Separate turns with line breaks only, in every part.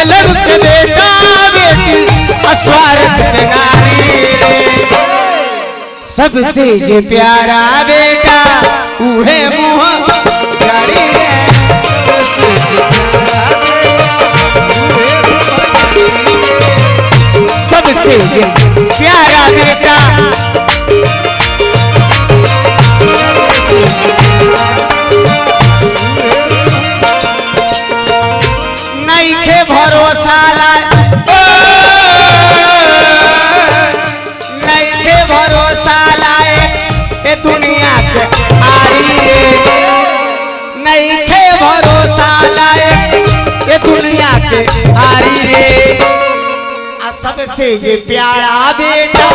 लड़ के बेटा बेटी अस्वार्थ के नारी सबसे जे प्यारा बेटा उहे मुँह गाड़ी सबसे जे प्यारा बेटा नहीं के भरोसा नहीं के भरोसा लाए ये दुनिया के आरी रे नहीं के भरोसा लाए ये दुनिया के आरी रे सबसे ये प्यारा बेटा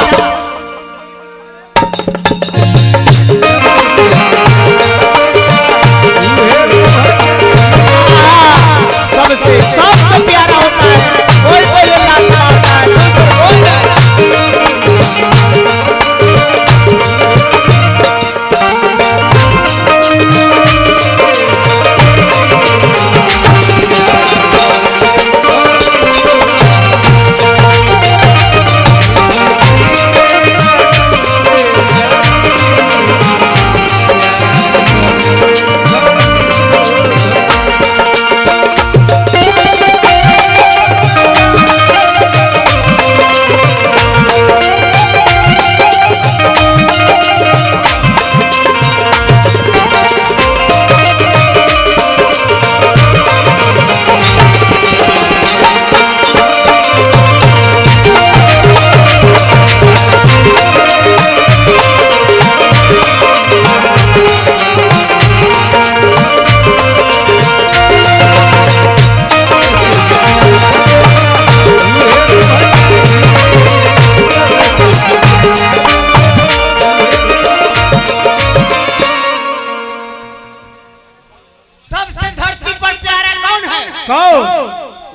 सबसे सबसे प्यारा होता है कोई कोई लाता होता है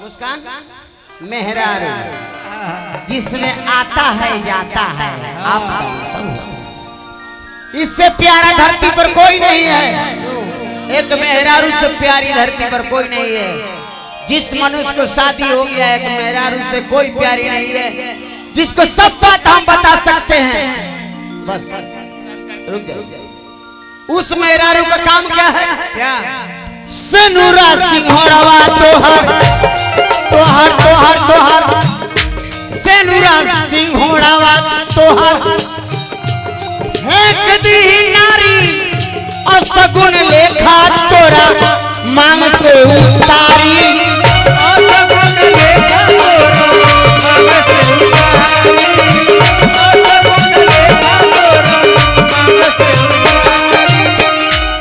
मुस्कान मेहरारू जिसमें आता है जाता है आप इससे प्यारा धरती पर कोई नहीं है। एक मेहरारू से प्यारी धरती पर कोई नहीं है। जिस मनुष्य को शादी हो गया एक मेहरारू से कोई प्यारी नहीं है, जिसको सब बात हम बता सकते हैं। बस रुक जाओ। उस मेहरारू का काम क्या है? क्या सनुरा सिंहरवा तोहर तोहर तोहर तोहर सनुरा सिंहरवा तोहर फेंक दी नारी और सगुन लेखा तोरा मांग से उतारी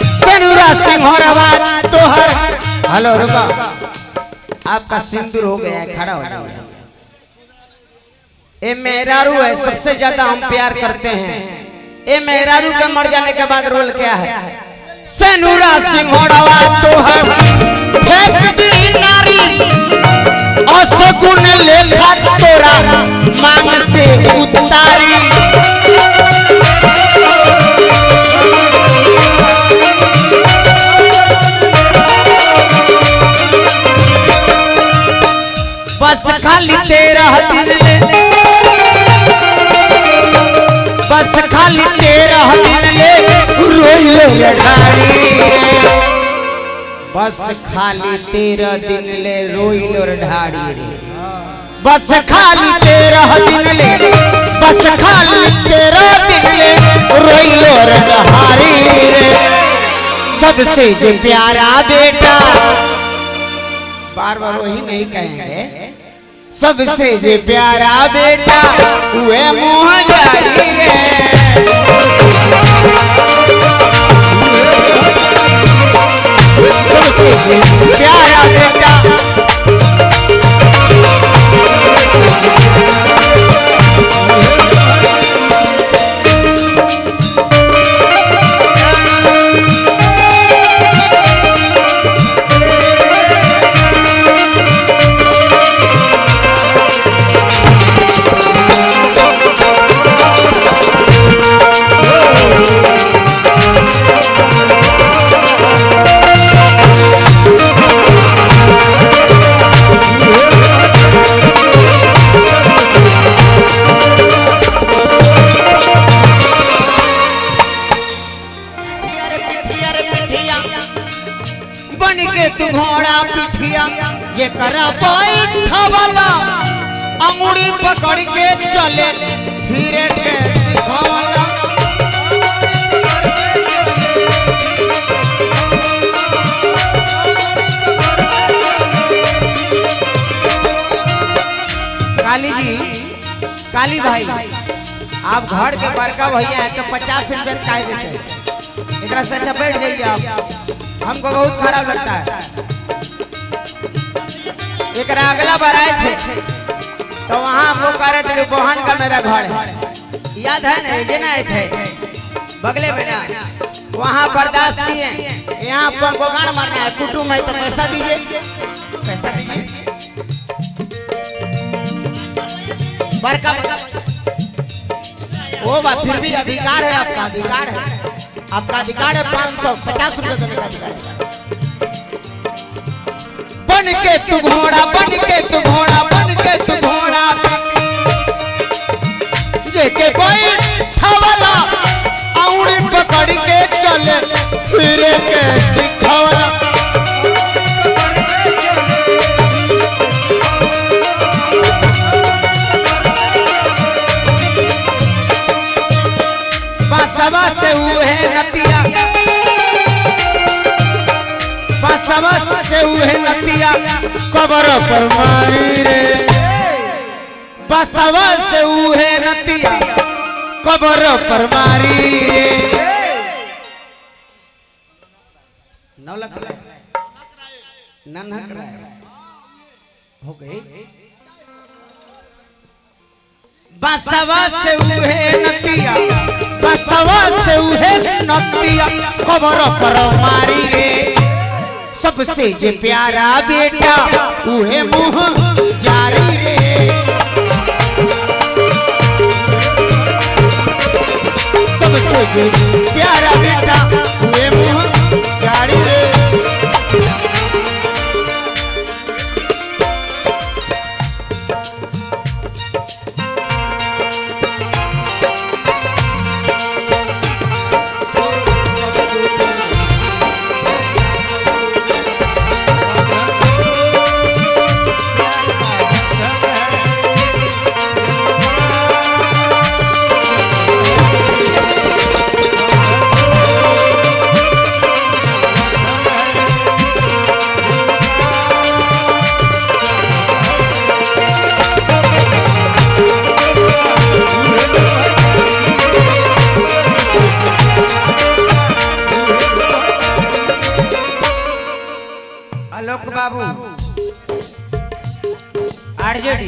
सनुरा सिंहरवा तोहर। हेलो रुका, आपका सिंदूर हो गया है, खड़ा हो जाओ। ये मेहरारू है, सबसे ज्यादा हम प्यार करते हैं। ये मेहरारू के मर जाने के बाद रोल क्या है? सनुरा सिंहरवा तोहर फेंक दी नारी और सगुन लेखा तोरा मांग से उतारी। बस खाली तेरा दिन ले, बस खाली तेरा दिन ले रोई लो ढाड़ी। बस खाली तेरा दिन ले रोई लो ढाड़ी रे। बस खाली तेरा दिन ले, बस खाली तेरा दिन ले रोई लो ढाड़ी रे। सबसे जो प्यारा बेटा, बार बार वही नहीं कहेंगे, सबसे जे प्यारा बेटा हुए मुँह जारी रे। सबसे जे प्यारा बेटा पकड़ के चले धीरे के सिखौला। काली जी, काली भाई, आप घर के बड़का भैया है तो 50 रुपये काहे देते? एकरा से अच्छा बैठ जाइए आप, हमको बहुत खराब लगता है। एक अगला बार आए थे तो वहाँ वो कह रहे थे कि बहन का मेरा घर है, याद है ना? ये ना आए थे बगले में ना, वहाँ बर्दाश्त किए। यहाँ पर गोगाड़ मारना है, कुटुम है तो पैसा दीजिए, पैसा दीजिए। बड़का वो बात फिर भी अधिकार है, आपका अधिकार है, आपका अधिकार है। 550 रुपये देने का अधिकार है। बन के तू घोड़ा, बन के तू घोड़ा, बन के तू घोड़ा, जेके कोई छावला औड़ी पकड़ के चले फिर के सिखवला। बसवा से उहे नतिया, बसवा से उहे नतिया कबर पर मारी रे, बसवा से उहे नतिया कबर पर मारी रे। नौलख नन्हक राय हो गई। बसवा से उहे नतिया, बसवा से उहे नतिया कबर पर मारी रे। सबसे जे प्यारा बेटा उहे मुँह जारी रे, सबसे जे प्यारा बेटा उहे मुँह जारी रे। आलोक बाबू आरजेडी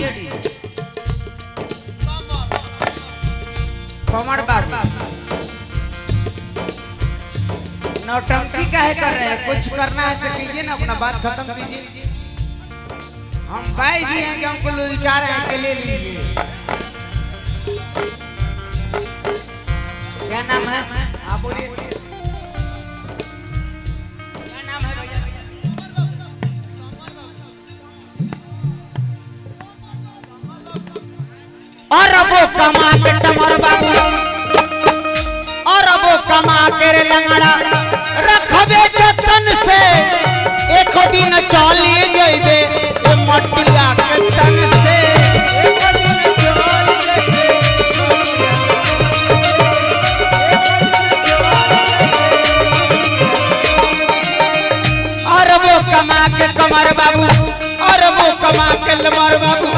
कमर बाबू नौटंकी काहे कर रहे हैं? कुछ करना है से कीजिए ना, अपना बात खत्म कीजिए। हम भाई जी हैं कि हमको लुलचा रहे हैं, के ले लीजिए। क्या नाम है? आप बोलिए, क्या नाम है भैया? और वो कमा के टमर बाबू, और वो कमा के रे लंगड़ा रखबे जतन से, एक दिन चली जइबे मटिया के तन से। और वो कमा के कमर बाबू, और वो कमा के लमर बाबू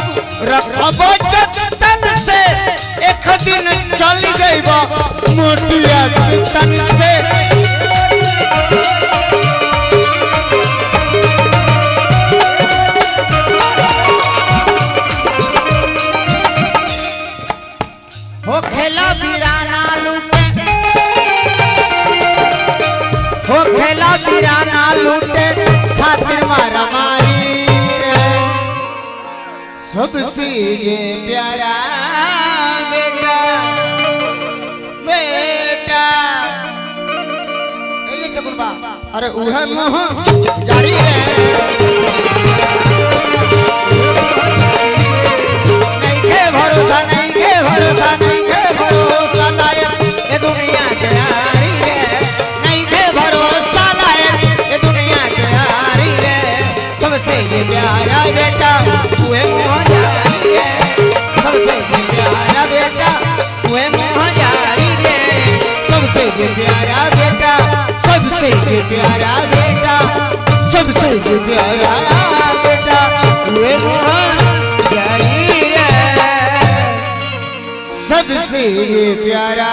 रखबो जतन से, एक दिन चल जइबो मोटिया के तन से। हो खेला बीराना लूटे, हो खेला बीराना लूटे खातिर मारा मारी रे। सबसे ये प्यारा बेटा, बेटा ये चकुलबा, अरे उहे मुँह जारी है। नहीं के भरोसा, नहीं के भरोसा, नहीं के भरोसा लायक ये दुनिया के यारी है, नहीं के भरोसा लायक ये दुनिया के यारी है। सबसे ये प्यारा बेटा उहे मुँह जारी है, सबसे प्यारा बेटा वे मोहजारी रे, सबसे जो प्यारा बेटा, सबसे जो प्यारा बेटा, सबसे जो प्यारा बेटा वे मोहजारी रे, सबसे प्यारा